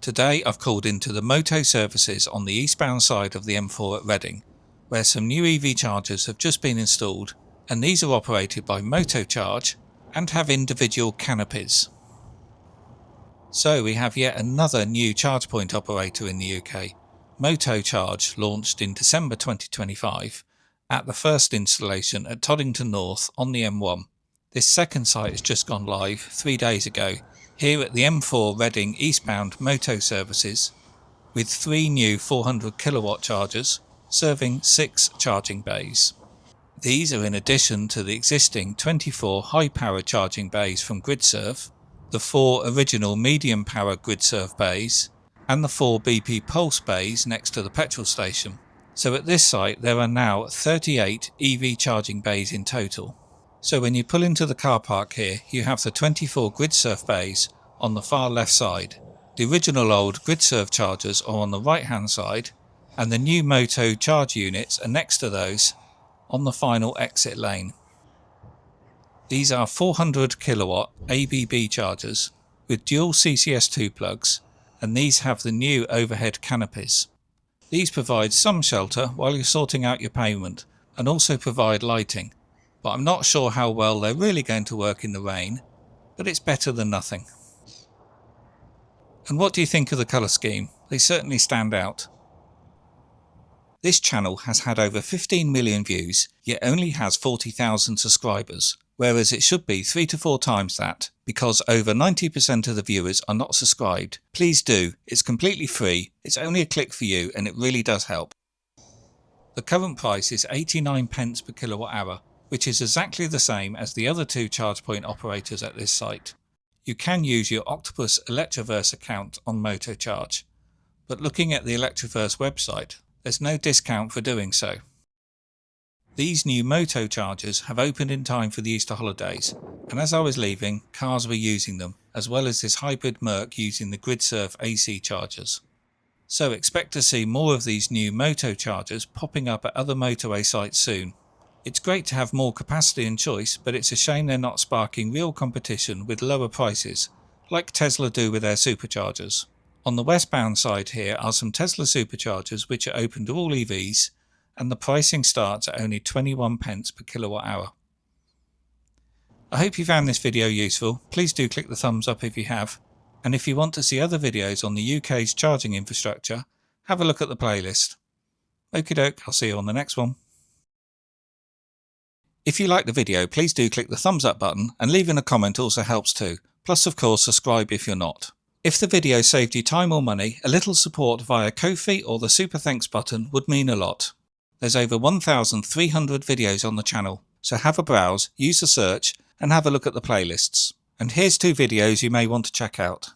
Today I've called into the Moto services on the eastbound side of the M4 at Reading, where some new EV chargers have just been installed, and these are operated by Moto Charge and have individual canopies. So we have yet another new charge point operator in the UK. Moto Charge launched in December 2025 at the first installation at Toddington North on the M1. This second site has just gone live 3 days ago here at the M4 Reading Eastbound Moto services, with 3 new 400 kilowatt chargers serving 6 charging bays. These are in addition to the existing 24 high-power charging bays from Gridserve, the 4 original medium-power Gridserve bays, and the 4 BP Pulse bays next to the petrol station. So at this site there are now 38 EV charging bays in total. So when you pull into the car park here, you have the 24 Gridserve bays on the far left side. The original old Gridserve chargers are on the right hand side, and the new Moto Charge units are next to those on the final exit lane. These are 400 kilowatt ABB chargers with dual CCS2 plugs, and these have the new overhead canopies. These provide some shelter while you're sorting out your payment and also provide lighting, but I'm not sure how well they're really going to work in the rain, but it's better than nothing. And what do you think of the colour scheme? They certainly stand out. This channel has had over 15 million views, yet only has 40,000 subscribers, whereas it should be 3 to 4 times that, because over 90% of the viewers are not subscribed. Please do, it's completely free, it's only a click for you and it really does help. The current price is 89 pence per kilowatt hour, which is exactly the same as the other 2 charge point operators at this site. You can use your Octopus Electroverse account on Moto Charge, but looking at the Electroverse website, there's no discount for doing so. These new Moto chargers have opened in time for the Easter holidays, and as I was leaving, cars were using them, as well as this hybrid Merc using the Gridserve AC chargers. So expect to see more of these new Moto chargers popping up at other motorway sites soon. It's great to have more capacity and choice, but it's a shame they're not sparking real competition with lower prices, like Tesla do with their superchargers. On the westbound side here are some Tesla superchargers which are open to all EVs, and the pricing starts at only 21 pence per kilowatt hour. I hope you found this video useful. Please do click the thumbs up if you have, and if you want to see other videos on the UK's charging infrastructure, have a look at the playlist. Okie doke, I'll see you on the next one. If you like the video, please do click the thumbs up button, and leaving a comment also helps too. Plus of course subscribe if you're not. If the video saved you time or money, a little support via Ko-fi or the super thanks button would mean a lot. There's over 1,300 videos on the channel, so have a browse, use the search and have a look at the playlists. And here's 2 videos you may want to check out.